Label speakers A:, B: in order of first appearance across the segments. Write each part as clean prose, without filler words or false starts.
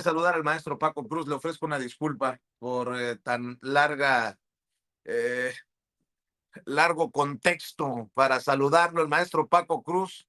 A: Saludar al maestro Paco Cruz, le ofrezco una disculpa por tan eh, largo contexto para saludarlo. El maestro Paco Cruz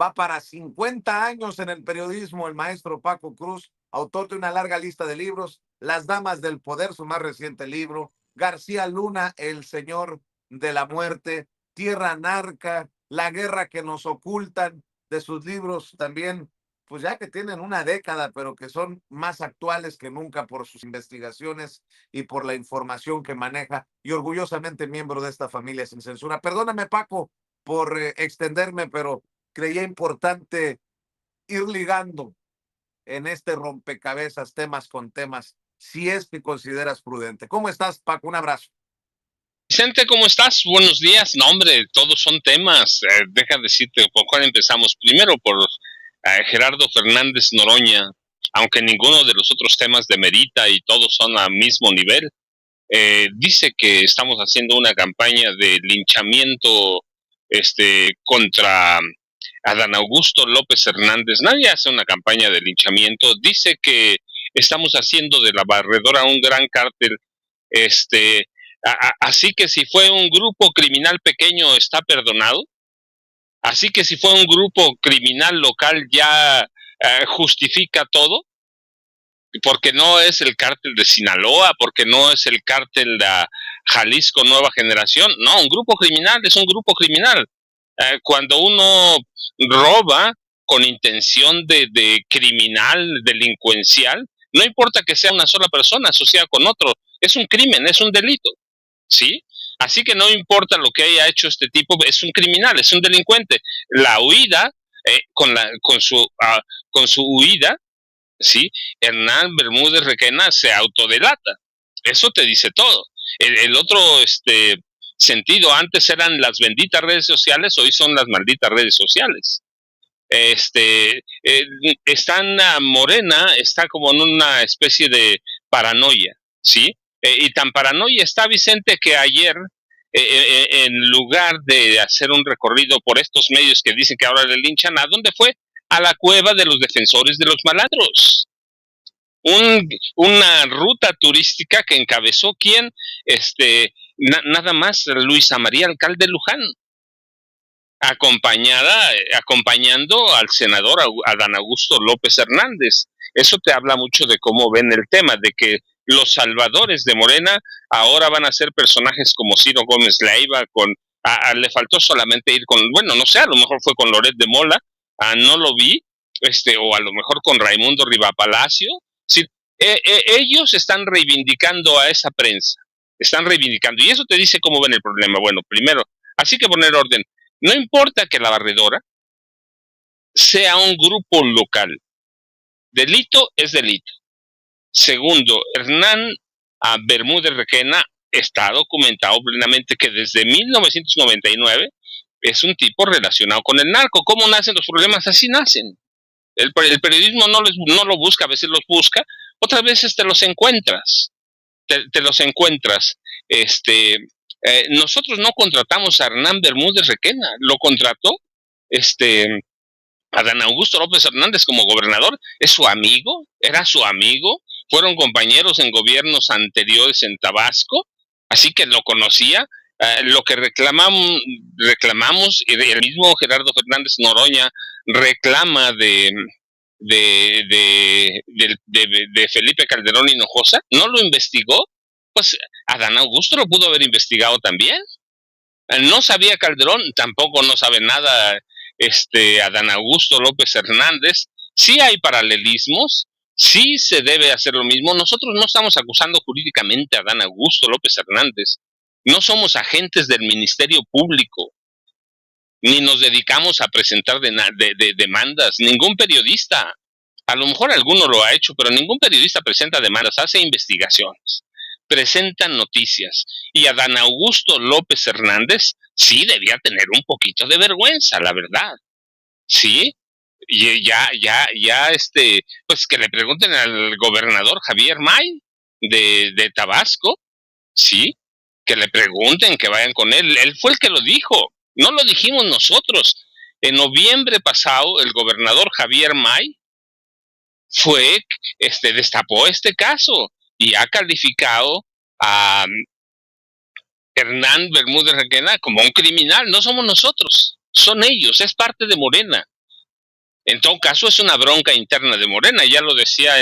A: va para 50 años en el periodismo. El maestro Paco Cruz, autor de una larga lista de libros: Las Damas del Poder, su más reciente libro; García Luna, El Señor de la Muerte; Tierra Narca, La Guerra que nos ocultan. De sus libros también, pues ya que tienen una década, pero que son más actuales que nunca por sus investigaciones y por la información que maneja, y orgullosamente miembro de esta familia sin censura. Perdóname, Paco, por extenderme, pero creía importante ir ligando en este rompecabezas temas con temas, si es que consideras prudente. ¿Cómo estás, Paco? Un abrazo.
B: Vicente, ¿cómo estás? Buenos días. No, hombre, todos son temas. Deja decirte por cuál empezamos. Primero por Gerardo Fernández Noroña, aunque ninguno de los otros temas demerita y todos son al mismo nivel. Dice que estamos haciendo una campaña de linchamiento contra Adán Augusto López Hernández. Nadie hace una campaña de linchamiento. Dice que estamos haciendo de la barredora un gran cártel. Así que si fue un grupo criminal pequeño está perdonado. Así que si fue un grupo criminal local ya justifica todo, porque no es el cártel de Sinaloa, porque no es el cártel de Jalisco Nueva Generación. No, un grupo criminal es un grupo criminal. Cuando uno roba con intención de criminal, delincuencial, no importa que sea una sola persona asociada con otro, es un crimen, es un delito, ¿sí? Así que no importa lo que haya hecho este tipo, es un criminal, es un delincuente. La huida, con su huida, ¿sí? Hernán Bermúdez Requena se autodelata. Eso te dice todo. El otro sentido, antes eran las benditas redes sociales, hoy son las malditas redes sociales. Están Morena, está como en una especie de paranoia, ¿sí? Y tan paranoia está Vicente que ayer, en lugar de hacer un recorrido por estos medios que dicen que ahora le linchan, ¿a dónde fue? A la cueva de los defensores de los malandros. Una ruta turística que encabezó quién, nada más Luisa María Alcalde Luján, acompañando al senador Adán Augusto López Hernández. Eso te habla mucho de cómo ven el tema, de que los salvadores de Morena ahora van a ser personajes como Ciro Gómez Leiva, le faltó solamente ir con, bueno, no sé, a lo mejor fue con Loret de Mola, no lo vi, o a lo mejor con Raimundo Rivapalacio. Sí, ellos están reivindicando a esa prensa, están reivindicando, y eso te dice cómo ven el problema. Bueno, primero, así que poner orden. No importa que la barredora sea un grupo local. Delito es delito. Segundo, Hernán Bermúdez Requena está documentado plenamente que desde 1999 es un tipo relacionado con el narco. ¿Cómo nacen los problemas? Así nacen. El periodismo no lo busca, a veces los busca, otras veces te los encuentras. Te los encuentras. Nosotros no contratamos a Hernán Bermúdez Requena, lo contrató Adán Augusto López Hernández como gobernador. Es su amigo, era su amigo, fueron compañeros en gobiernos anteriores en Tabasco, así que lo conocía. Lo que reclamamos, y el mismo Gerardo Fernández Noroña reclama de Felipe Calderón Hinojosa, no lo investigó. Pues Adán Augusto lo pudo haber investigado también. No sabía Calderón, tampoco no sabe nada Adán Augusto López Hernández. Sí hay paralelismos, sí se debe hacer lo mismo. Nosotros no estamos acusando jurídicamente a Adán Augusto López Hernández. No somos agentes del Ministerio Público, ni nos dedicamos a presentar demandas. Ningún periodista, a lo mejor alguno lo ha hecho, pero ningún periodista presenta demandas, hace investigaciones, presentan noticias. Y Adán Augusto López Hernández sí debía tener un poquito de vergüenza, la verdad. Sí, y pues que le pregunten al gobernador Javier May de Tabasco, sí, que le pregunten, que vayan con él fue el que lo dijo, no lo dijimos nosotros. En noviembre pasado, el gobernador Javier May destapó este caso y ha calificado a Hernán Bermúdez Requena como un criminal. No somos nosotros, son ellos, es parte de Morena. En todo caso, es una bronca interna de Morena, ya lo decía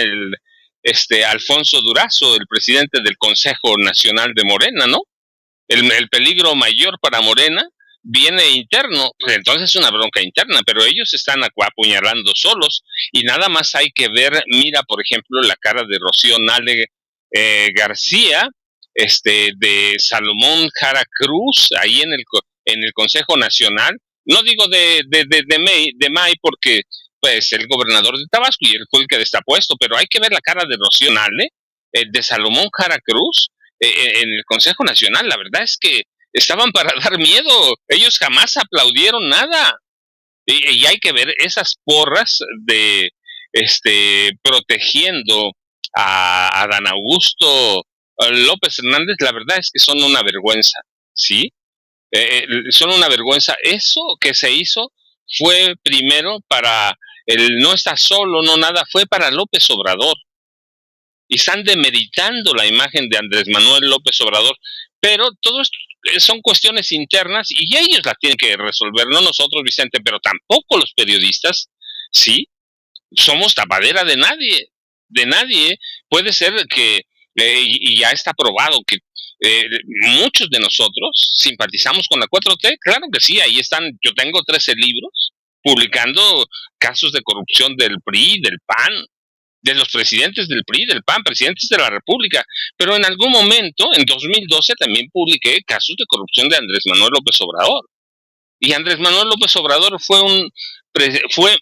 B: Alfonso Durazo, el presidente del Consejo Nacional de Morena, ¿no? El peligro mayor para Morena viene interno, pues entonces es una bronca interna, pero ellos están apuñalando solos y nada más hay que ver, mira, por ejemplo, la cara de Rocío Nale García, de Salomón Jara Cruz, ahí en el Consejo Nacional, no digo de May porque pues el gobernador de Tabasco y él fue el que destapó esto, pero hay que ver la cara de Rocío Nale, de Salomón Jara Cruz, en el Consejo Nacional. La verdad es que estaban para dar miedo, ellos jamás aplaudieron nada. Y hay que ver esas porras de protegiendo a Dan Augusto López Hernández, la verdad es que son una vergüenza, ¿sí? Son una vergüenza. Eso que se hizo fue primero para el no está solo, no nada, fue para López Obrador. Y están demeritando la imagen de Andrés Manuel López Obrador, pero todo esto son cuestiones internas y ellos la tienen que resolver, no nosotros, Vicente, pero tampoco los periodistas, ¿sí? Somos tapadera de nadie. Puede ser que, y ya está probado que muchos de nosotros simpatizamos con la 4T, claro que sí, ahí están, yo tengo 13 libros publicando casos de corrupción del PRI, del PAN, de los presidentes del PRI, del PAN, presidentes de la República, pero en algún momento, en 2012, también publiqué casos de corrupción de Andrés Manuel López Obrador. Y Andrés Manuel López Obrador fue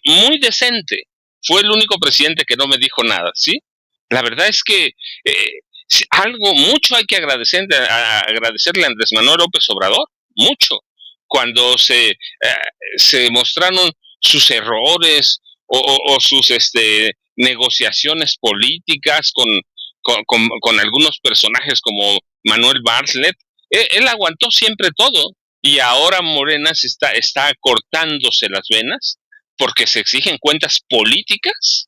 B: muy decente, fue el único presidente que no me dijo nada, ¿sí? La verdad es que mucho hay que agradecerle a Andrés Manuel López Obrador, mucho. Cuando se mostraron sus errores o sus negociaciones políticas con algunos personajes como Manuel Bartlett, él aguantó siempre todo y ahora Morena está cortándose las venas porque se exigen cuentas políticas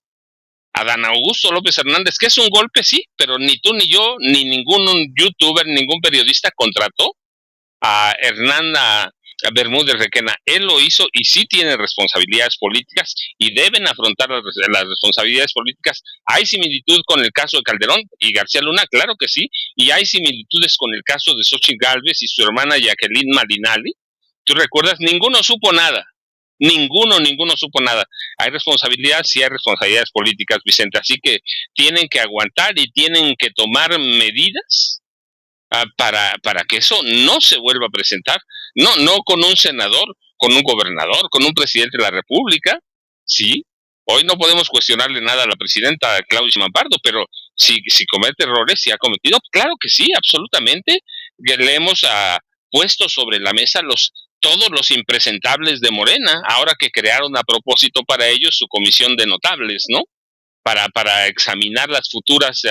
B: a Dan Augusto López Hernández, que es un golpe, sí, pero ni tú ni yo, ni ningún youtuber, ningún periodista contrató a Hernán Bermúdez Requena. Él lo hizo y sí tiene responsabilidades políticas y deben afrontar las responsabilidades políticas. Hay similitud con el caso de Calderón y García Luna, claro que sí, y hay similitudes con el caso de Xochitl Gálvez y su hermana Jacqueline Malinali. ¿Tú recuerdas? Ninguno supo nada. Ninguno supo nada. Hay responsabilidades, sí hay responsabilidades políticas, Vicente, así que tienen que aguantar y tienen que tomar medidas para que eso no se vuelva a presentar, no con un senador, con un gobernador, con un presidente de la República, sí. Hoy no podemos cuestionarle nada a la presidenta Claudia Sheinbaum, pero si comete errores, si ha cometido, claro que sí, absolutamente. Le hemos puesto sobre la mesa todos los impresentables de Morena, ahora que crearon a propósito para ellos su comisión de notables, ¿no? Para examinar las futuras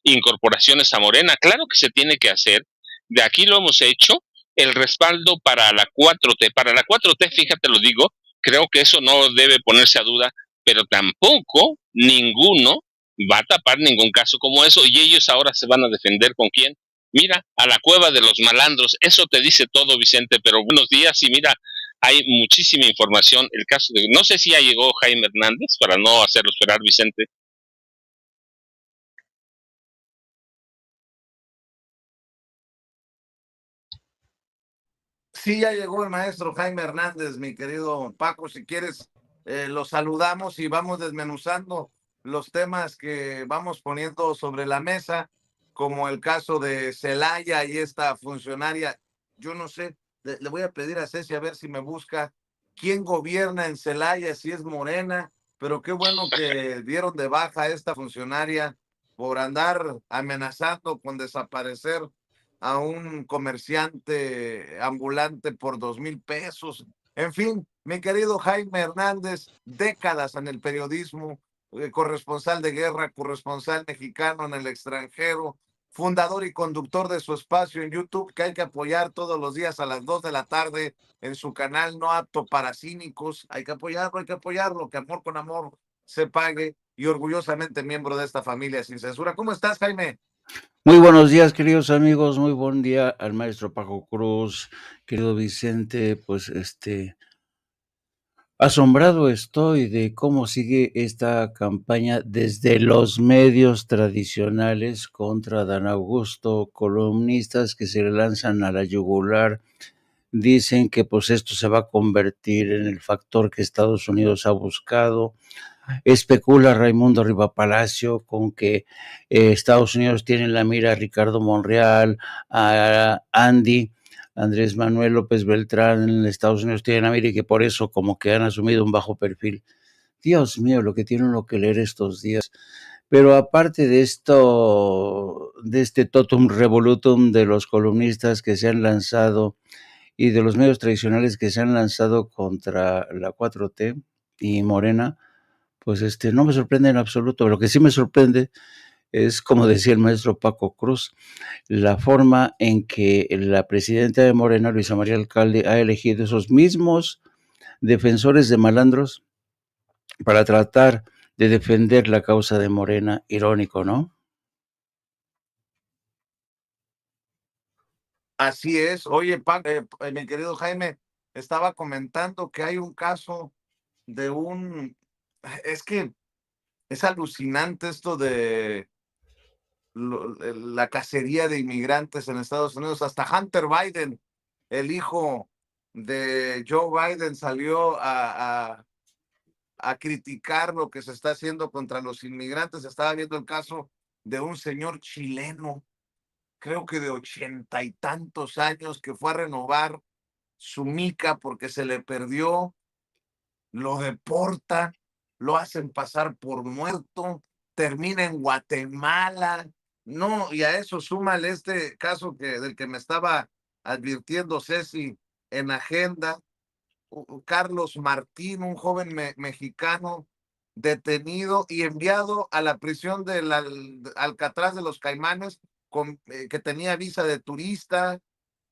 B: incorporaciones a Morena. Claro que se tiene que hacer. De aquí lo hemos hecho. El respaldo para la 4T. Para la 4T, fíjate, lo digo, creo que eso no debe ponerse a duda, pero tampoco ninguno va a tapar ningún caso como eso y ellos ahora se van a defender con quién. Mira, a la cueva de los malandros. Eso te dice todo, Vicente, pero buenos días y mira, hay muchísima información. El caso de, no sé si ya llegó Jaime Hernández para no hacerlo esperar, Vicente.
A: Sí, ya llegó el maestro Jaime Hernández, mi querido Paco. Si quieres, lo saludamos y vamos desmenuzando los temas que vamos poniendo sobre la mesa, como el caso de Celaya y esta funcionaria. Yo no sé, le voy a pedir a Ceci a ver si me busca quién gobierna en Celaya, si es Morena, pero qué bueno que dieron de baja a esta funcionaria por andar amenazando con desaparecer a un comerciante ambulante por 2,000 pesos. En fin, mi querido Jaime Hernández, décadas en el periodismo, corresponsal de guerra, corresponsal mexicano en el extranjero, fundador y conductor de su espacio en YouTube, que hay que apoyar todos los días a las 2 de la tarde en su canal No Apto para Cínicos. Hay que apoyarlo, que amor con amor se pague. y orgullosamente miembro de esta familia sin censura. ¿Cómo estás, Jaime?
C: Muy buenos días, queridos amigos. Muy buen día al maestro Paco Cruz, querido Vicente. Pues asombrado estoy de cómo sigue esta campaña desde los medios tradicionales contra Dan Augusto, columnistas que se le lanzan a la yugular. Dicen que pues esto se va a convertir en el factor que Estados Unidos ha buscado. Especula Raimundo Rivapalacio con que Estados Unidos tiene en la mira a Ricardo Monreal, a Andrés Manuel López Beltrán en Estados Unidos tiene en la mira y que por eso como que han asumido un bajo perfil. Dios mío, lo que tiene uno que leer estos días. Pero aparte de esto, de este totum revolutum de los columnistas que se han lanzado y de los medios tradicionales que se han lanzado contra la 4T y Morena, pues no me sorprende en absoluto. Lo que sí me sorprende es, como decía el maestro Paco Cruz, la forma en que la presidenta de Morena, Luisa María Alcalde, ha elegido esos mismos defensores de malandros para tratar de defender la causa de Morena. Irónico, ¿no?
A: Así es. Oye, mi querido Jaime, estaba comentando que hay un caso de un... Es que es alucinante esto de la cacería de inmigrantes en Estados Unidos. Hasta Hunter Biden, el hijo de Joe Biden, salió a criticar lo que se está haciendo contra los inmigrantes. Estaba viendo el caso de un señor chileno, creo que de 80 y tantos años, que fue a renovar su mica porque se le perdió, lo deportan, lo hacen pasar por muerto, termina en Guatemala. No, y a eso súmale este caso del que me estaba advirtiendo Ceci en agenda, Carlos Martín, un joven mexicano detenido y enviado a la prisión del Alcatraz de los Caimanes, que tenía visa de turista.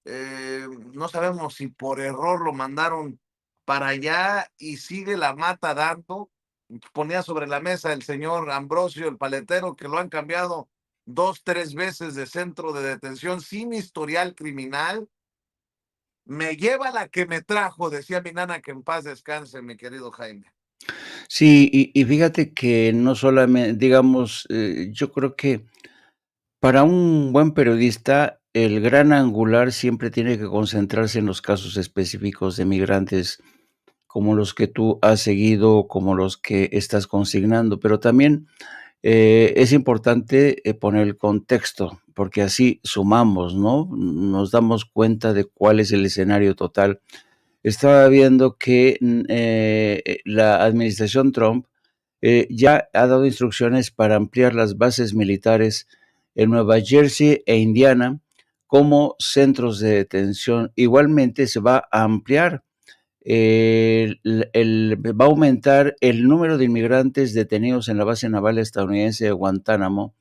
A: No sabemos si por error lo mandaron para allá y sigue la mata dando. Ponía sobre la mesa el señor Ambrosio, el paletero, que lo han cambiado 2, 3 veces de centro de detención sin historial criminal. Me lleva la que me trajo, decía mi nana, que en paz descanse, mi querido Jaime.
C: Sí, y fíjate que no solamente, digamos, yo creo que para un buen periodista, el gran angular siempre tiene que concentrarse en los casos específicos de migrantes como los que tú has seguido, como los que estás consignando, pero también es importante poner el contexto, porque así sumamos, ¿no? Nos damos cuenta de cuál es el escenario total. Estaba viendo que la administración Trump ya ha dado instrucciones para ampliar las bases militares en Nueva Jersey e Indiana como centros de detención. Igualmente se va a ampliar, va a aumentar el número de inmigrantes detenidos en la base naval estadounidense de Guantánamo.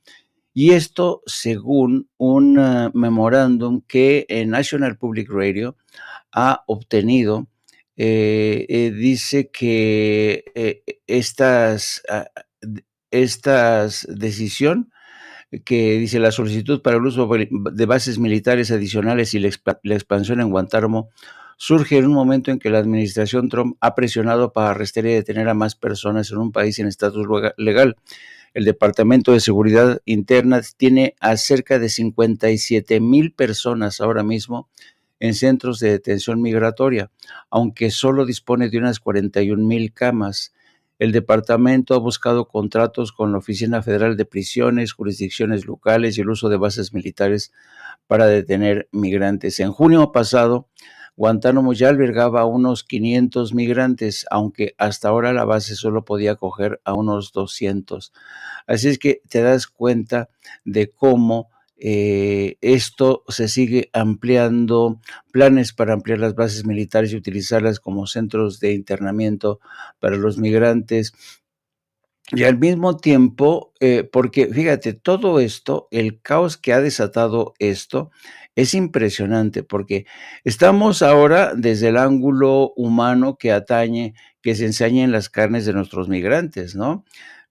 C: Y esto según un memorándum que National Public Radio ha obtenido. Dice que estas decisión que dice la solicitud para el uso de bases militares adicionales y la expansión en Guantánamo surge en un momento en que la administración Trump ha presionado para arrestar y detener a más personas en un país en estatus legal. El Departamento de Seguridad Interna tiene a cerca de 57,000 personas ahora mismo en centros de detención migratoria, aunque solo dispone de unas 41,000 camas. El departamento ha buscado contratos con la Oficina Federal de Prisiones, jurisdicciones locales y el uso de bases militares para detener migrantes. En junio pasado, Guantánamo ya albergaba a unos 500 migrantes, aunque hasta ahora la base solo podía acoger a unos 200. Así es que te das cuenta de cómo esto se sigue ampliando, planes para ampliar las bases militares y utilizarlas como centros de internamiento para los migrantes. Y al mismo tiempo, porque fíjate, todo esto, el caos que ha desatado esto, es impresionante, porque estamos ahora desde el ángulo humano que atañe, que se ensaña en las carnes de nuestros migrantes, ¿no?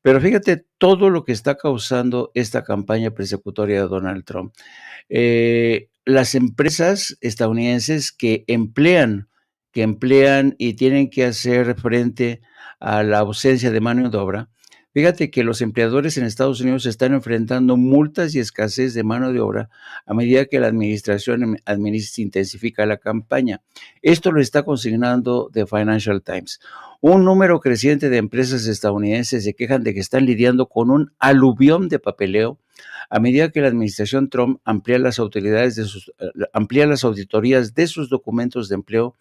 C: Pero fíjate todo lo que está causando esta campaña persecutoria de Donald Trump. Las empresas estadounidenses que emplean y tienen que hacer frente a la ausencia de mano de obra. Fíjate que los empleadores en Estados Unidos están enfrentando multas y escasez de mano de obra a medida que la administración intensifica la campaña. Esto lo está consignando The Financial Times. Un número creciente de empresas estadounidenses se quejan de que están lidiando con un aluvión de papeleo a medida que la administración Trump amplía las auditorías de sus documentos de empleo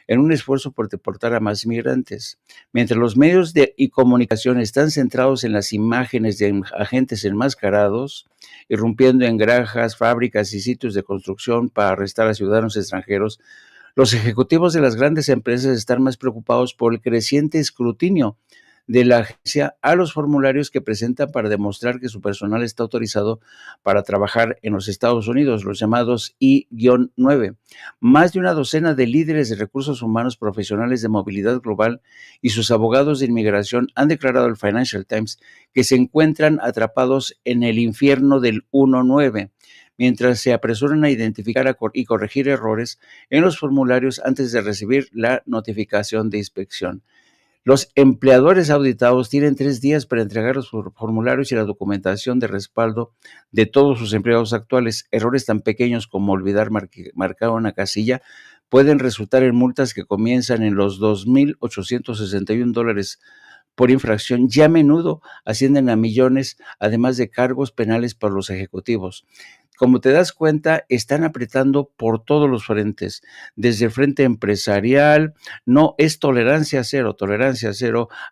C: en un esfuerzo por deportar a más migrantes. Mientras los medios y comunicación están centrados en las imágenes de agentes enmascarados, irrumpiendo en granjas, fábricas y sitios de construcción para arrestar a ciudadanos extranjeros, los ejecutivos de las grandes empresas están más preocupados por el creciente escrutinio de la agencia a los formularios que presentan para demostrar que su personal está autorizado para trabajar en los Estados Unidos, los llamados I-9. Más de una docena de líderes de recursos humanos profesionales de movilidad global y sus abogados de inmigración han declarado al Financial Times que se encuentran atrapados en el infierno del 1-9, mientras se apresuran a identificar y corregir errores en los formularios antes de recibir la notificación de inspección. Los empleadores auditados tienen 3 días para entregar los formularios y la documentación de respaldo de todos sus empleados actuales. Errores tan pequeños como olvidar marcar una casilla pueden resultar en multas que comienzan en los $2,861 por infracción y a menudo ascienden a millones, además de cargos penales para los ejecutivos. Como te das cuenta, están apretando por todos los frentes, desde el frente empresarial, no es tolerancia cero,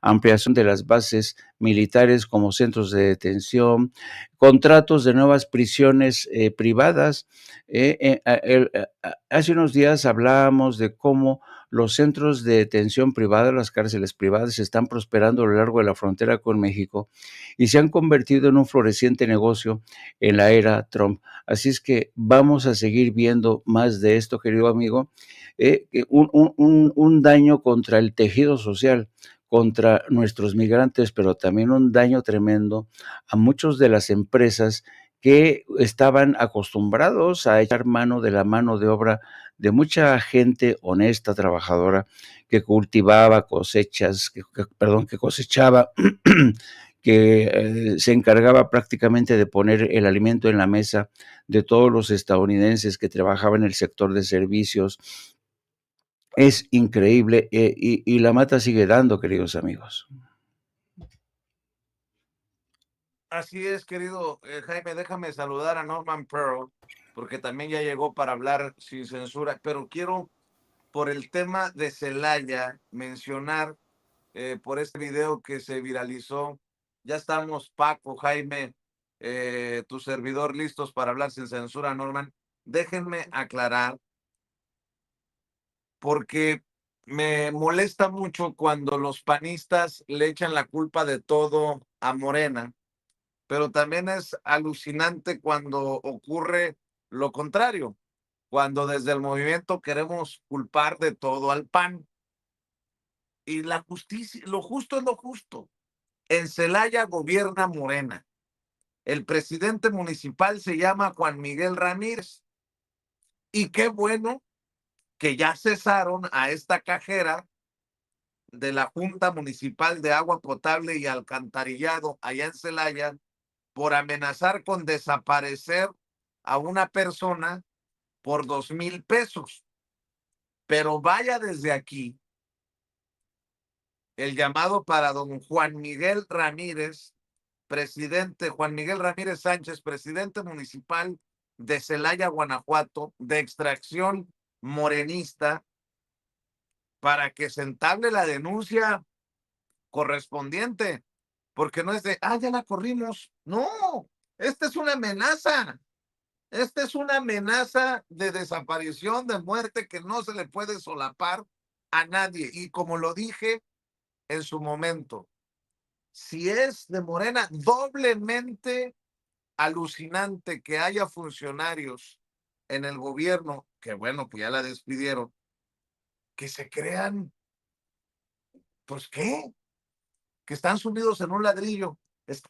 C: ampliación de las bases militares como centros de detención, contratos de nuevas prisiones privadas. Hace unos días hablábamos de cómo los centros de detención privada, las cárceles privadas, están prosperando a lo largo de la frontera con México y se han convertido en un floreciente negocio en la era Trump. Así es que vamos a seguir viendo más de esto, querido amigo. Un daño contra el tejido social, contra nuestros migrantes, pero también un daño tremendo a muchas de las empresas que estaban acostumbrados a echar mano de la mano de obra de mucha gente honesta, trabajadora, que cultivaba que cosechaba, que se encargaba prácticamente de poner el alimento en la mesa de todos los estadounidenses que trabajaban en el sector de servicios. Es increíble y la mata sigue dando, queridos amigos.
A: Así es, querido Jaime, déjame saludar a Norman Pearl, porque también ya llegó para hablar sin censura, pero quiero, por el tema de Celaya, mencionar por este video que se viralizó. Ya estamos, Paco, Jaime, tu servidor, listos para hablar sin censura, Norman. Déjenme aclarar, porque me molesta mucho cuando los panistas le echan la culpa de todo a Morena, pero también es alucinante cuando ocurre lo contrario, cuando desde el movimiento queremos culpar de todo al PAN. Y la justicia, lo justo es lo justo. En Celaya gobierna Morena. El presidente municipal se llama Juan Miguel Ramírez. Y qué bueno que ya cesaron a esta cajera de la Junta Municipal de Agua Potable y Alcantarillado allá en Celaya por amenazar con desaparecer a una persona por 2,000 pesos. Pero vaya desde aquí el llamado para don Juan Miguel Ramírez, Juan Miguel Ramírez Sánchez, presidente municipal de Celaya, Guanajuato, de extracción morenista, para que se entable la denuncia correspondiente, porque no es de, ya la corrimos. No, esta es una amenaza. Esta es una amenaza de desaparición, de muerte que no se le puede solapar a nadie. Y como lo dije en su momento, si es de Morena, doblemente alucinante que haya funcionarios en el gobierno, que bueno, pues ya la despidieron, que se crean, pues ¿qué? que están sumidos en un ladrillo.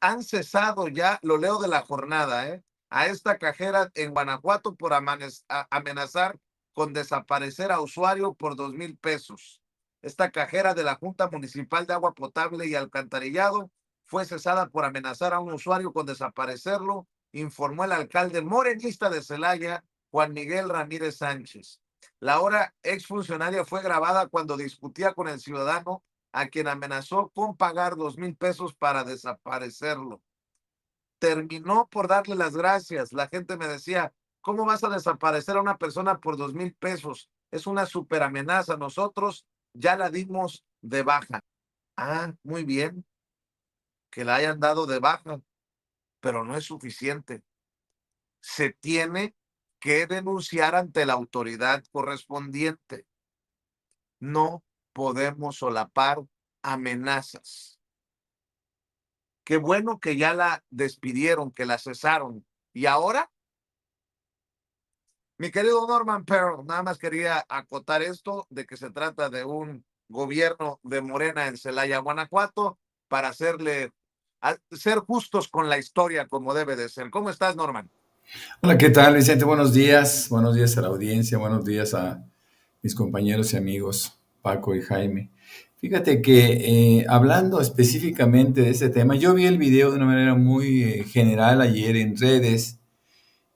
A: Han cesado ya, lo leo de la jornada, a esta cajera en Guanajuato por amenazar con desaparecer a usuario por 2,000 pesos. Esta cajera de la Junta Municipal de Agua Potable y Alcantarillado fue cesada por amenazar a un usuario con desaparecerlo, informó el alcalde morenista de Celaya, Juan Miguel Ramírez Sánchez. La ahora exfuncionaria fue grabada cuando discutía con el ciudadano a quien amenazó con pagar 2,000 pesos para desaparecerlo. Terminó por darle las gracias. La gente me decía, ¿cómo vas a desaparecer a una persona por 2,000 pesos? Es una super amenaza. Nosotros ya la dimos de baja. Ah, muy bien, que la hayan dado de baja, pero no es suficiente. Se tiene que denunciar ante la autoridad correspondiente. No podemos solapar amenazas. Qué bueno que ya la despidieron, que la cesaron. ¿Y ahora? Mi querido Norman Pearl, nada más quería acotar esto de que se trata de un gobierno de Morena en Celaya, Guanajuato, para ser justos con la historia como debe de ser. ¿Cómo estás, Norman?
D: Hola, ¿qué tal, Vicente? Buenos días a la audiencia, buenos días a mis compañeros y amigos Paco y Jaime. Fíjate que hablando específicamente de este tema, yo vi el video de una manera muy general ayer en redes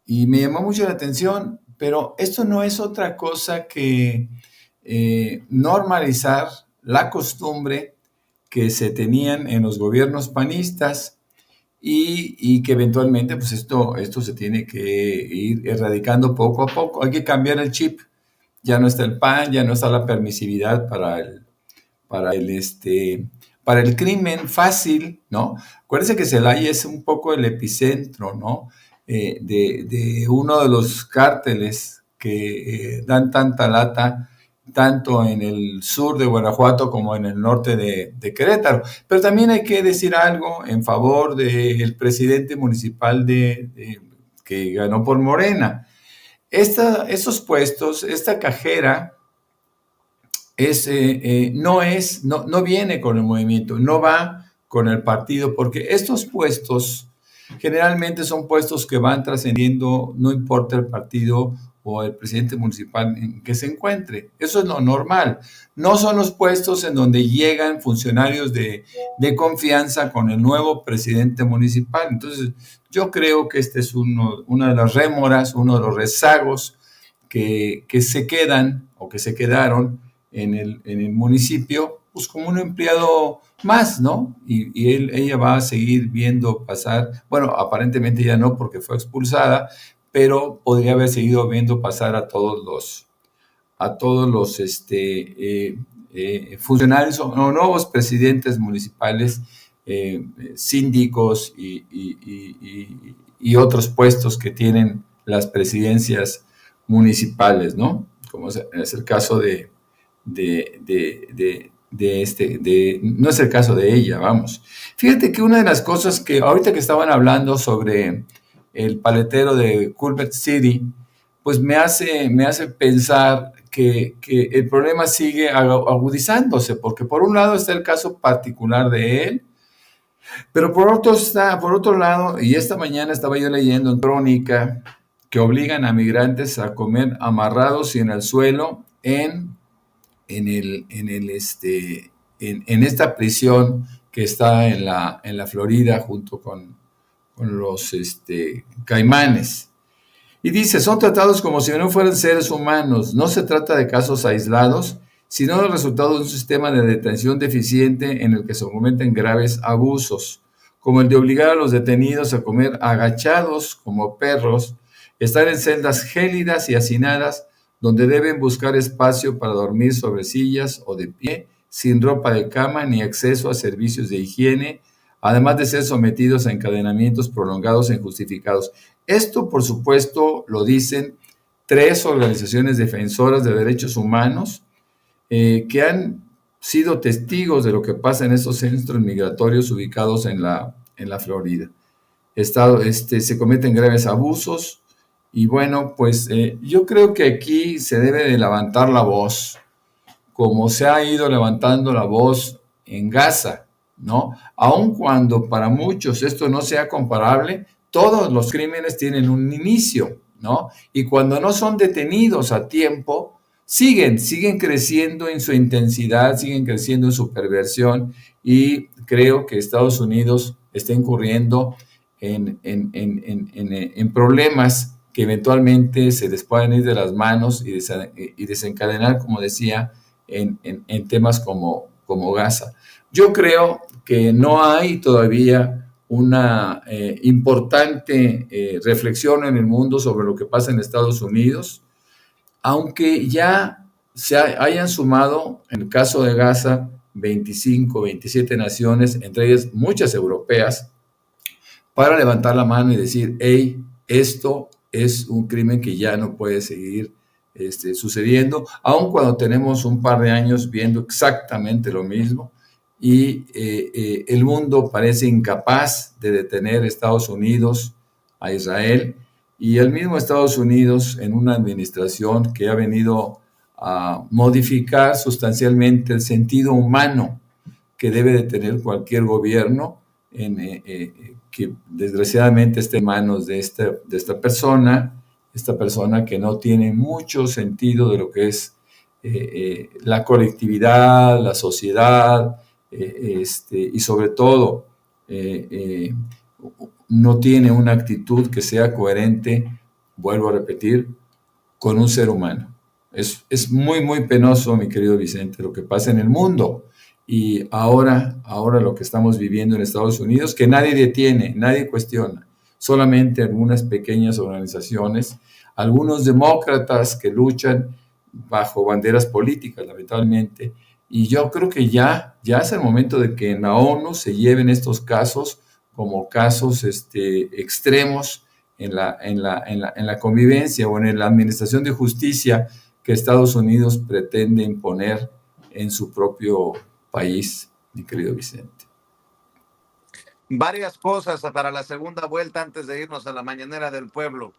D: y me llamó mucho la atención, pero esto no es otra cosa que normalizar la costumbre que se tenían en los gobiernos panistas y que eventualmente pues esto se tiene que ir erradicando poco a poco. Hay que cambiar el chip. Ya no está el PAN, ya no está la permisividad para el crimen fácil, ¿no? Acuérdense que Celaya es un poco el epicentro, ¿no? De uno de los cárteles que dan tanta lata tanto en el sur de Guanajuato como en el norte de Querétaro. Pero también hay que decir algo en favor del presidente municipal que ganó por Morena. Esos puestos, esta cajera, no viene con el movimiento, no va con el partido, porque estos puestos generalmente son puestos que van trascendiendo, no importa el partido o el presidente municipal en que se encuentre. Eso es lo normal. No son los puestos en donde llegan funcionarios de confianza con el nuevo presidente municipal. Entonces, yo creo que este es una de las rémoras, uno de los rezagos que se quedan o que se quedaron en el municipio, pues como un empleado más, ¿no? Y ella va a seguir viendo pasar, bueno, aparentemente ya no porque fue expulsada, pero podría haber seguido viendo pasar a todos los funcionarios o nuevos presidentes municipales, síndicos y otros puestos que tienen las presidencias municipales, ¿no? Como es el caso no es el caso de ella, vamos. Fíjate que una de las cosas que ahorita que estaban hablando sobre el paletero de Culver City, pues me hace pensar que el problema sigue agudizándose, porque por un lado está el caso particular de él, pero por otro lado, y esta mañana estaba yo leyendo en Crónica que obligan a migrantes a comer amarrados y en el suelo en esta prisión que está en la Florida junto con los caimanes. Y dice, son tratados como si no fueran seres humanos. No se trata de casos aislados, sino del resultado de un sistema de detención deficiente en el que se cometen graves abusos, como el de obligar a los detenidos a comer agachados como perros, estar en celdas gélidas y hacinadas, donde deben buscar espacio para dormir sobre sillas o de pie, sin ropa de cama ni acceso a servicios de higiene, además de ser sometidos a encadenamientos prolongados e injustificados. Esto, por supuesto, lo dicen 3 organizaciones defensoras de derechos humanos que han sido testigos de lo que pasa en estos centros migratorios ubicados en la Florida. Se cometen graves abusos y bueno, pues yo creo que aquí se debe de levantar la voz, como se ha ido levantando la voz en Gaza, ¿no? Aun cuando para muchos esto no sea comparable, todos los crímenes tienen un inicio, ¿no? Y cuando no son detenidos a tiempo, siguen creciendo en su intensidad, siguen creciendo en su perversión, y creo que Estados Unidos está incurriendo en problemas que eventualmente se les pueden ir de las manos y desencadenar, como decía, en temas como Gaza. Yo creo que no hay todavía una importante reflexión en el mundo sobre lo que pasa en Estados Unidos, aunque ya hayan sumado, en el caso de Gaza, 25, 27 naciones, entre ellas muchas europeas, para levantar la mano y decir, hey, esto es un crimen que ya no puede seguir sucediendo, aun cuando tenemos un par de años viendo exactamente lo mismo, y el mundo parece incapaz de detener a Estados Unidos, a Israel, y el mismo Estados Unidos en una administración que ha venido a modificar sustancialmente el sentido humano que debe de tener cualquier gobierno, que desgraciadamente está en manos de esta persona que no tiene mucho sentido de lo que es la colectividad, la sociedad, y sobre todo no tiene una actitud que sea coherente, vuelvo a repetir, con un ser humano. Es muy, muy penoso, mi querido Vicente, lo que pasa en el mundo. Y ahora lo que estamos viviendo en Estados Unidos, que nadie detiene, nadie cuestiona, solamente algunas pequeñas organizaciones, algunos demócratas que luchan bajo banderas políticas, lamentablemente. Y yo creo que ya es el momento de que en la ONU se lleven estos casos como casos extremos en la convivencia o en la administración de justicia que Estados Unidos pretende imponer en su propio país, mi querido Vicente.
A: Varias cosas para la segunda vuelta antes de irnos a la mañanera del pueblo.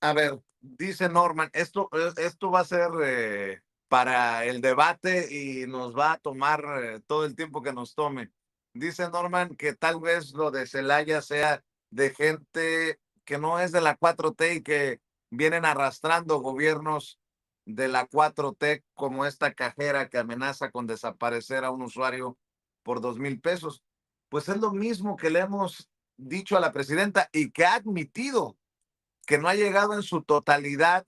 A: A ver, dice Norman, esto va a ser para el debate y nos va a tomar todo el tiempo que nos tome. Dice Norman que tal vez lo de Zelaya sea de gente que no es de la 4T y que vienen arrastrando gobiernos de la 4T, como esta cajera que amenaza con desaparecer a un usuario por 2,000 pesos. Pues es lo mismo que le hemos dicho a la presidenta y que ha admitido que no ha llegado en su totalidad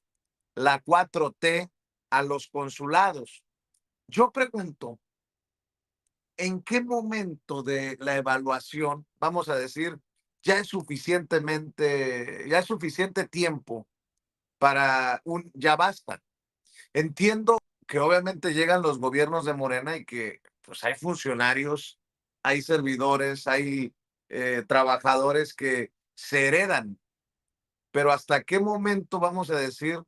A: la 4T a los consulados. Yo pregunto, ¿en qué momento de la evaluación, vamos a decir, ya es suficiente tiempo para ya basta? Entiendo que obviamente llegan los gobiernos de Morena y que pues hay funcionarios, hay servidores, hay trabajadores que se heredan, pero ¿hasta qué momento vamos a decir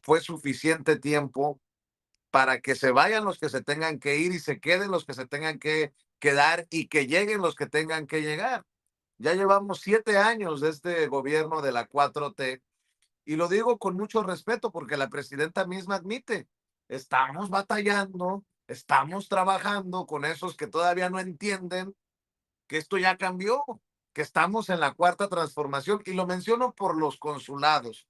A: fue suficiente tiempo para que se vayan los que se tengan que ir y se queden los que se tengan que quedar y que lleguen los que tengan que llegar? Ya llevamos 7 años de este gobierno de la 4T y lo digo con mucho respeto porque la presidenta misma admite, estamos batallando, estamos trabajando con esos que todavía no entienden que esto ya cambió, que estamos en la cuarta transformación, y lo menciono por los consulados.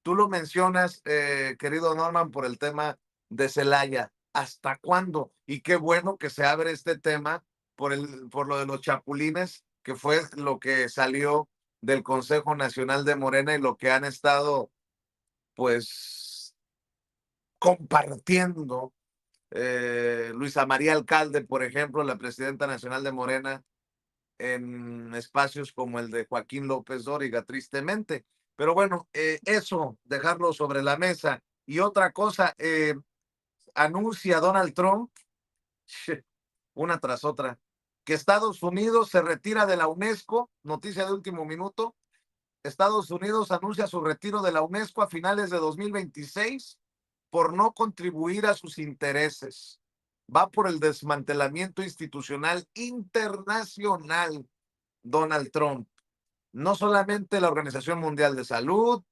A: Tú lo mencionas, querido Norman, por el tema de Celaya. ¿Hasta cuándo? Y qué bueno que se abre este tema por lo de los chapulines, que fue lo que salió del Consejo Nacional de Morena y lo que han estado, pues, compartiendo. Luisa María Alcalde, por ejemplo, la presidenta nacional de Morena, en espacios como el de Joaquín López Dóriga, tristemente. Pero bueno, eso, dejarlo sobre la mesa. Y otra cosa, anuncia Donald Trump, una tras otra, que Estados Unidos se retira de la UNESCO, noticia de último minuto. Estados Unidos anuncia su retiro de la UNESCO a finales de 2026 por no contribuir a sus intereses. Va por el desmantelamiento institucional internacional, Donald Trump. No solamente la Organización Mundial de Salud,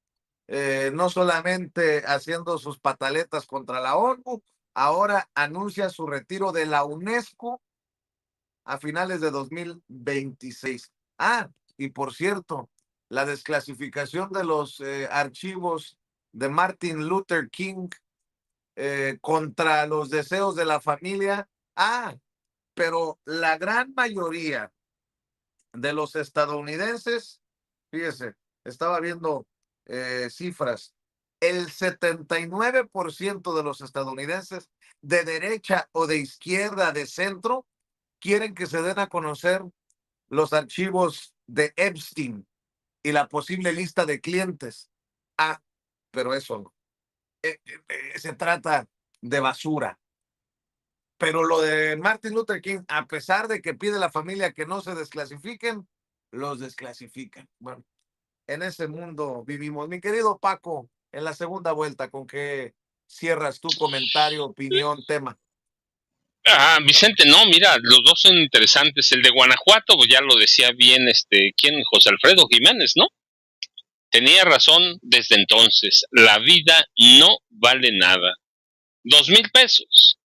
A: no solamente haciendo sus pataletas contra la ONU, ahora anuncia su retiro de la UNESCO a finales de 2026. Ah, y por cierto, la desclasificación de los archivos de Martin Luther King contra los deseos de la familia. Ah, pero la gran mayoría de los estadounidenses, fíjese, estaba viendo cifras, el 79% de los estadounidenses de derecha o de izquierda, de centro, quieren que se den a conocer los archivos de Epstein y la posible lista de clientes. Ah, pero eso no. Se trata de basura. Pero lo de Martin Luther King, a pesar de que pide la familia que no se desclasifiquen, los desclasifican. Bueno, en ese mundo vivimos. Mi querido Paco, en la segunda vuelta, ¿con qué cierras tu comentario, opinión, tema?
B: Vicente, no, mira, los dos son interesantes. El de Guanajuato, pues ya lo decía bien, ¿quién? José Alfredo Jiménez, ¿no? Tenía razón desde entonces. La vida no vale nada. 2,000 pesos.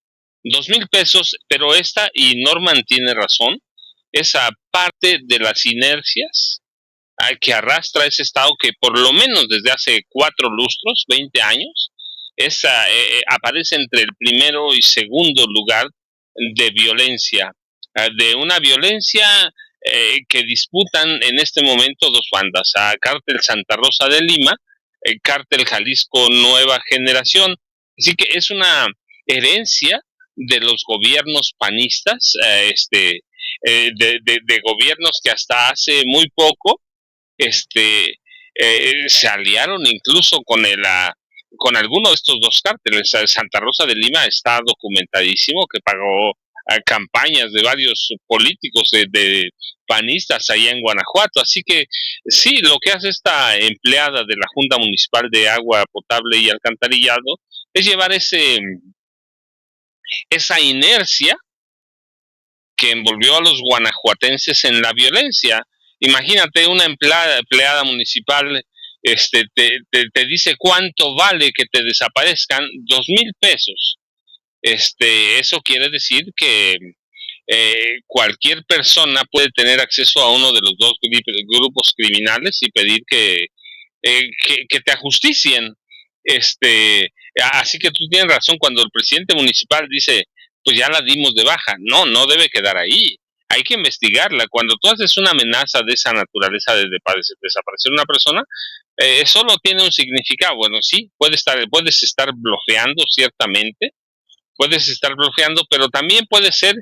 B: 2,000 pesos, pero y Norman tiene razón, esa parte de las inercias que arrastra ese Estado que por lo menos desde hace 4 lustros, 20 años, aparece entre el primero y segundo lugar de violencia, de una violencia que disputan en este momento dos bandas, Cártel Santa Rosa de Lima, Cártel Jalisco Nueva Generación. Así que es una herencia de los gobiernos panistas, de gobiernos que hasta hace muy poco se aliaron incluso con alguno de estos dos cárteles. Santa Rosa de Lima está documentadísimo que pagó campañas de varios políticos de panistas allá en Guanajuato. Así que sí, lo que hace esta empleada de la Junta Municipal de Agua Potable y Alcantarillado es llevar esa inercia que envolvió a los guanajuatenses en la violencia. Imagínate una empleada municipal te dice cuánto vale que te desaparezcan, 2,000 pesos. Eso quiere decir que cualquier persona puede tener acceso a uno de los dos grupos criminales y pedir que te ajusticien. Así que tú tienes razón cuando el presidente municipal dice, pues ya la dimos de baja. No, no debe quedar ahí. Hay que investigarla. Cuando tú haces una amenaza de esa naturaleza de desaparecer una persona, solo tiene un significado. Bueno, sí, puedes estar bloqueando, ciertamente, puedes estar bloqueando, pero también puede ser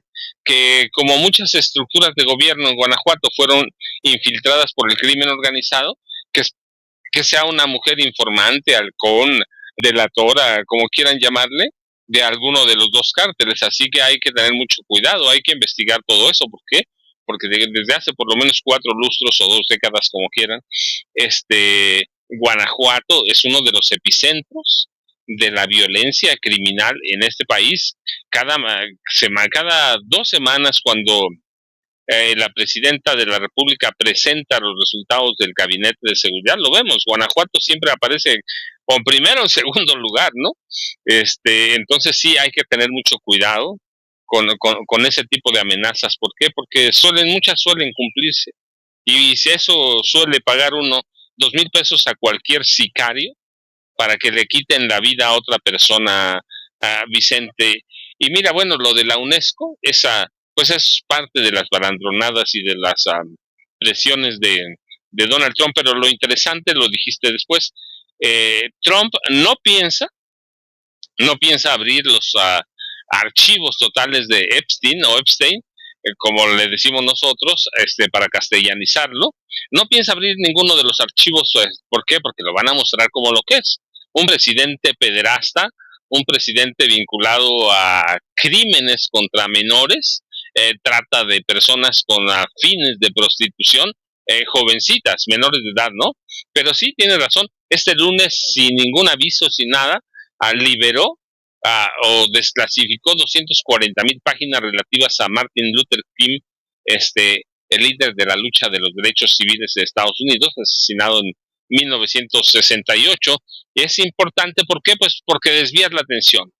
B: que, como muchas estructuras de gobierno en Guanajuato fueron infiltradas por el crimen organizado, que sea una mujer informante, halcón, delatora, como quieran llamarle, de alguno de los dos cárteles. Así que hay que tener mucho cuidado, hay que investigar todo eso. ¿Por qué? Porque desde hace por lo menos 4 lustros o 2 décadas, como quieran, Guanajuato es uno de los epicentros de la violencia criminal en este país. Cada 2 semanas, cuando la presidenta de la República presenta los resultados del Gabinete de Seguridad, lo vemos, Guanajuato siempre aparece con primero o segundo lugar, ¿no? Entonces sí hay que tener mucho cuidado con ese tipo de amenazas. ¿Por qué? Porque muchas suelen cumplirse. Y si eso suele pagar uno 2,000 pesos a cualquier sicario para que le quiten la vida a otra persona, Vicente. Y mira, bueno, lo de la UNESCO, pues es parte de las balandronadas y de las presiones de Donald Trump, pero lo interesante, lo dijiste después, Trump no piensa abrir los archivos totales de Epstein, como le decimos nosotros, para castellanizarlo. No piensa abrir ninguno de los archivos. ¿Por qué? Porque lo van a mostrar como lo que es: un presidente pederasta, un presidente vinculado a crímenes contra menores, trata de personas con fines de prostitución, jovencitas, menores de edad, ¿no? Pero sí, tiene razón, este lunes, sin ningún aviso, sin nada, liberó o desclasificó 240,000 páginas relativas a Martin Luther King, el líder de la lucha de los derechos civiles de Estados Unidos, asesinado en 1968. Y es importante, ¿por qué? Pues porque desvías la atención.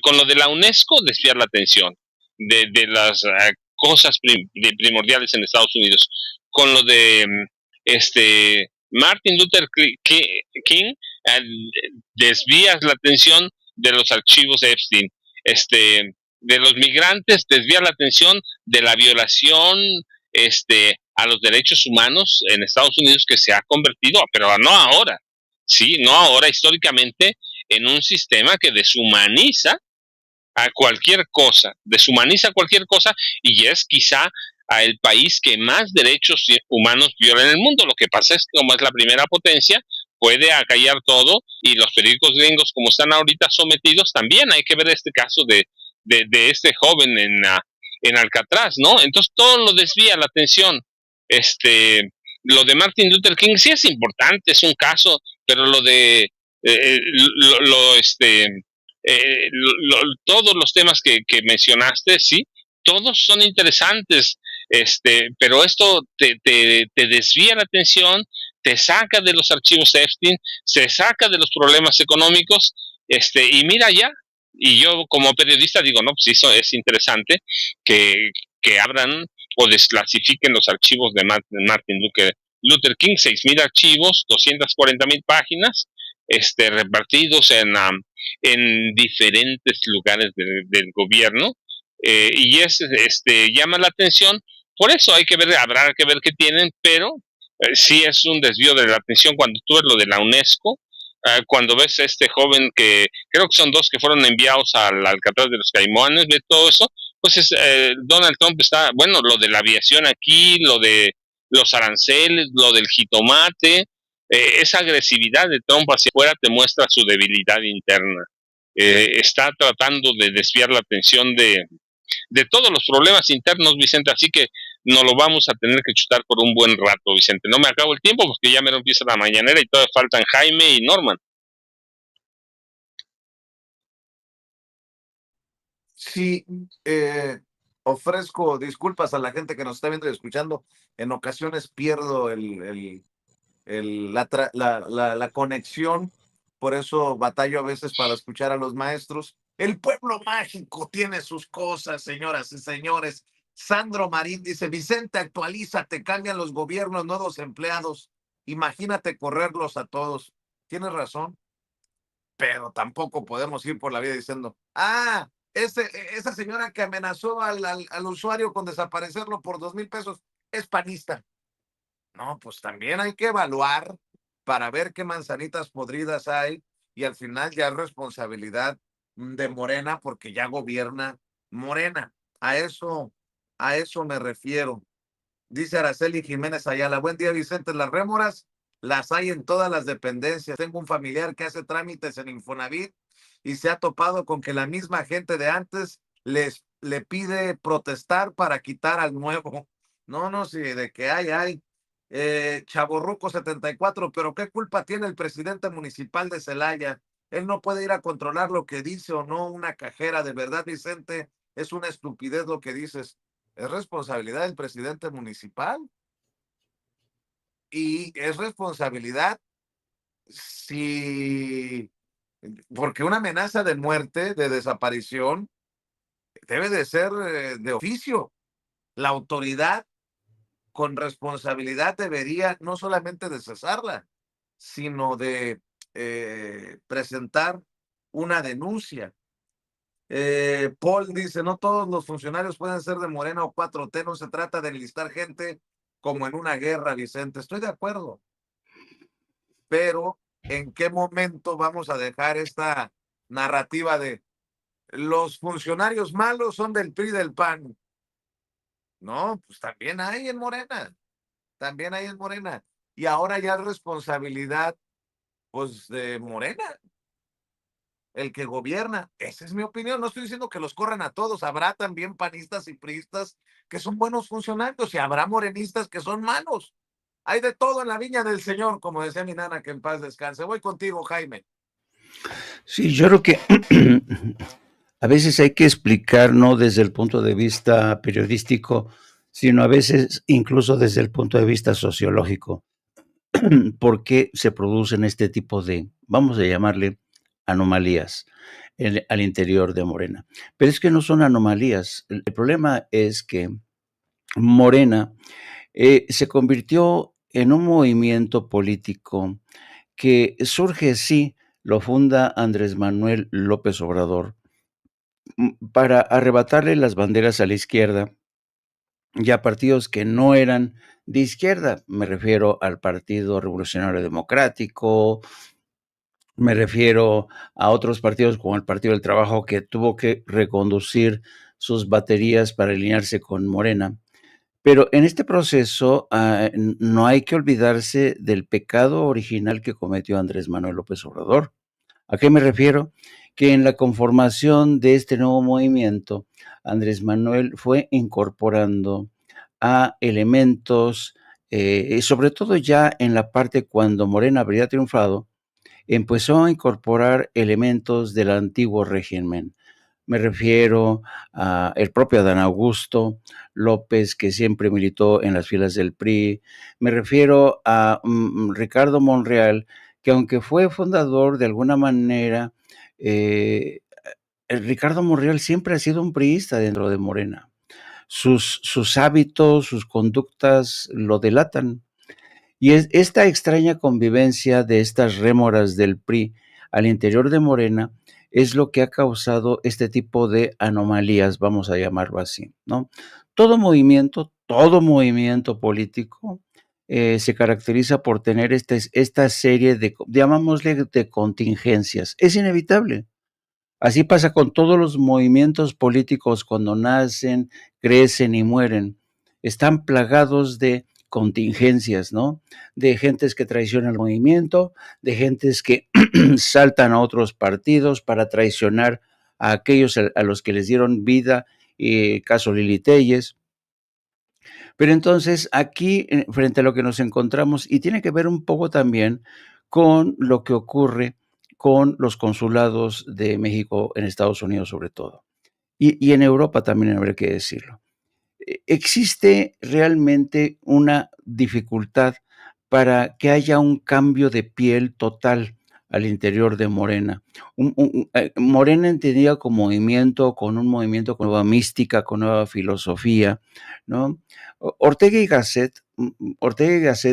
B: Con lo de la UNESCO, desvías la atención de las cosas primordiales en Estados Unidos. Con lo de Martin Luther King, desvías la atención de los archivos de Epstein. De los migrantes, desvía la atención de la violación a los derechos humanos en Estados Unidos, que se ha convertido, pero no ahora, sí, no ahora, históricamente, en un sistema que deshumaniza a cualquier cosa, y es quizá el país que más derechos humanos viola en el mundo. Lo que pasa es que como es la primera potencia, puede acallar todo, y los periódicos gringos, como están ahorita sometidos, también hay que ver este caso de este joven en Alcatraz, ¿no? Entonces todo lo desvía la atención. Lo de Martin Luther King sí es importante, es un caso, pero lo de todos los temas que mencionaste, sí, todos son interesantes, pero esto te desvía la atención, te saca de los archivos Epstein, se saca de los problemas económicos, y mira ya. Y yo como periodista digo, no, pues eso es interesante que abran o desclasifiquen los archivos de Martin Luther King, 6,000 archivos, 240,000 páginas, repartidos en diferentes lugares del gobierno, y llama la atención. Por eso habrá que ver qué tienen, pero sí es un desvío de la atención cuando tú ves lo de la UNESCO. Cuando ves a este joven, que creo que son 2 que fueron enviados al Alcatraz de los Caimanes, de todo eso, pues Donald Trump está, bueno, lo de la aviación aquí, lo de los aranceles, lo del jitomate, esa agresividad de Trump hacia afuera te muestra su debilidad interna. Está tratando de desviar la atención de todos los problemas internos, Vicente, así que nos lo vamos a tener que chutar por un buen rato, Vicente. No me acabo el tiempo porque ya me lo empieza la mañanera y todavía faltan Jaime y Norman.
A: Sí, ofrezco disculpas a la gente que nos está viendo y escuchando. En ocasiones pierdo la conexión, por eso batallo a veces para escuchar a los maestros. El pueblo mágico tiene sus cosas, señoras y señores. Sandro Marín dice: Vicente, actualízate, cambian los gobiernos, nuevos empleados. Imagínate correrlos a todos. Tienes razón, pero tampoco podemos ir por la vida diciendo: esa señora que amenazó al usuario con desaparecerlo por 2,000 pesos es panista. No, pues también hay que evaluar para ver qué manzanitas podridas hay, y al final ya es responsabilidad de Morena, porque ya gobierna Morena. A eso me refiero. Dice Araceli Jiménez Ayala: buen día, Vicente. Las rémoras las hay en todas las dependencias. Tengo un familiar que hace trámites en Infonavit y se ha topado con que la misma gente de antes le pide protestar para quitar al nuevo. No, sí, de que hay. Chavorruco 74, pero ¿qué culpa tiene el presidente municipal de Celaya? Él no puede ir a controlar lo que dice o no una cajera. De verdad, Vicente, es una estupidez lo que dices. Es responsabilidad del presidente municipal, y es responsabilidad porque una amenaza de muerte, de desaparición, debe de ser de oficio. La autoridad con responsabilidad debería no solamente de cesarla, sino de presentar una denuncia. Paul dice: no todos los funcionarios pueden ser de Morena o 4T, no se trata de enlistar gente como en una guerra, Vicente. Estoy de acuerdo, pero ¿en qué momento vamos a dejar esta narrativa de los funcionarios malos son del PRI, del PAN? No, pues también hay en Morena, y ahora ya es responsabilidad, pues, de Morena, el que gobierna. Esa es mi opinión. No estoy diciendo que los corran a todos. Habrá también panistas y priistas que son buenos funcionarios, y habrá morenistas que son malos. Hay de todo en la viña del Señor, como decía mi nana, que en paz descanse. Voy contigo, Jaime.
C: Sí, yo creo que a veces hay que explicar, no desde el punto de vista periodístico, sino a veces incluso desde el punto de vista sociológico, por qué se producen este tipo de, vamos a llamarle, anomalías al interior de Morena. Pero es que no son anomalías. El problema es que Morena se convirtió en un movimiento político que surge, sí, lo funda Andrés Manuel López Obrador, para arrebatarle las banderas a la izquierda y a partidos que no eran de izquierda. Me refiero al Partido Revolucionario Democrático, me refiero a otros partidos como el Partido del Trabajo, que tuvo que reconducir sus baterías para alinearse con Morena. Pero en este proceso no hay que olvidarse del pecado original que cometió Andrés Manuel López Obrador. ¿A qué me refiero? Que en la conformación de este nuevo movimiento, Andrés Manuel fue incorporando a elementos, sobre todo ya en la parte cuando Morena habría triunfado, empezó a incorporar elementos del antiguo régimen. Me refiero a el propio Adán Augusto López, que siempre militó en las filas del PRI. Me refiero a Ricardo Monreal, que aunque fue fundador de alguna manera, Ricardo Monreal siempre ha sido un priista dentro de Morena. Sus hábitos, sus conductas lo delatan. Y esta extraña convivencia de estas rémoras del PRI al interior de Morena es lo que ha causado este tipo de anomalías, vamos a llamarlo así, ¿no? Todo movimiento político se caracteriza por tener esta serie de, llamámosle, de contingencias. Es inevitable. Así pasa con todos los movimientos políticos cuando nacen, crecen y mueren. Están plagados de contingencias, ¿no? De gentes que traicionan el movimiento, de gentes que saltan a otros partidos para traicionar a aquellos a los que les dieron vida, caso Lili Téllez. Pero entonces aquí, frente a lo que nos encontramos, y tiene que ver un poco también con lo que ocurre con los consulados de México en Estados Unidos sobre todo, y en Europa también habría que decirlo. Existe realmente una dificultad para que haya un cambio de piel total al interior de Morena. Morena entendida como movimiento, con un movimiento con nueva mística, con nueva filosofía, ¿no? Ortega y Gasset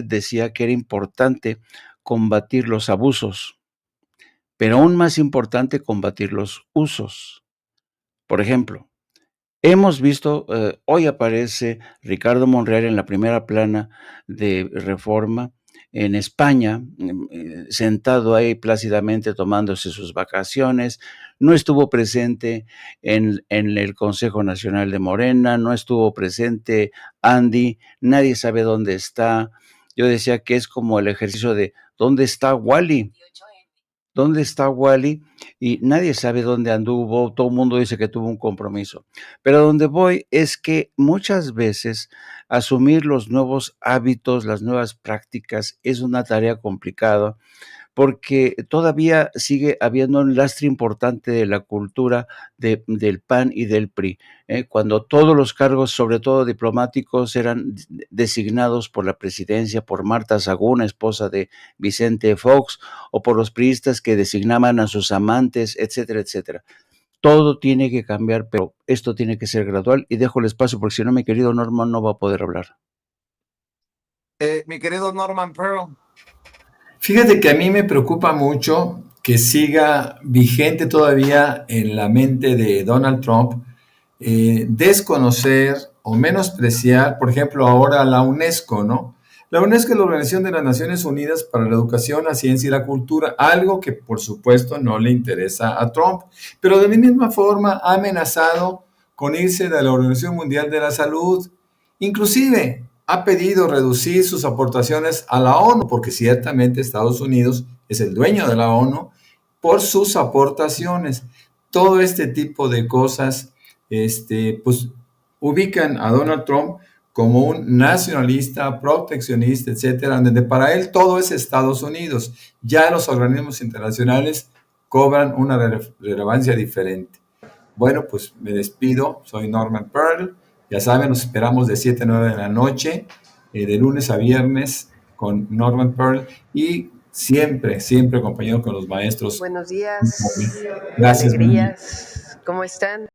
C: decía que era importante combatir los abusos, pero aún más importante combatir los usos. Por ejemplo, hemos visto, hoy aparece Ricardo Monreal en la primera plana de Reforma en España, sentado ahí plácidamente tomándose sus vacaciones. No estuvo presente en el Consejo Nacional de Morena, no estuvo presente Andy, nadie sabe dónde está. Yo decía que es como el ejercicio de ¿dónde está Wally? ¿Dónde está Wally? Y nadie sabe dónde anduvo, todo el mundo dice que tuvo un compromiso. Pero a donde voy es que muchas veces asumir los nuevos hábitos, las nuevas prácticas es una tarea complicada, porque todavía sigue habiendo un lastre importante de la cultura del PAN y del PRI, cuando todos los cargos, sobre todo diplomáticos, eran designados por la presidencia, por Marta Sagún, esposa de Vicente Fox, o por los priistas que designaban a sus amantes, etcétera, etcétera. Todo tiene que cambiar, pero esto tiene que ser gradual, y dejo el espacio porque si no, mi querido Norman no va a poder hablar.
A: Mi querido Norman Pearl.
D: Fíjate que a mí me preocupa mucho que siga vigente todavía en la mente de Donald Trump desconocer o menospreciar, por ejemplo, ahora la UNESCO, ¿no? La UNESCO es la Organización de las Naciones Unidas para la Educación, la Ciencia y la Cultura, algo que por supuesto no le interesa a Trump, pero de la misma forma ha amenazado con irse de la Organización Mundial de la Salud, inclusive ha pedido reducir sus aportaciones a la ONU, porque ciertamente Estados Unidos es el dueño de la ONU, por sus aportaciones. Todo este tipo de cosas pues, ubican a Donald Trump como un nacionalista, proteccionista, etcétera, donde para él todo es Estados Unidos. Ya los organismos internacionales cobran una relevancia diferente. Bueno, pues me despido. Soy Norman Pearl. Ya saben, nos esperamos de 7 a 9 de la noche, de lunes a viernes, con Norman Pearl y siempre, siempre acompañado con los maestros.
E: Buenos días.
D: Gracias.
E: Alegrías. ¿Cómo están?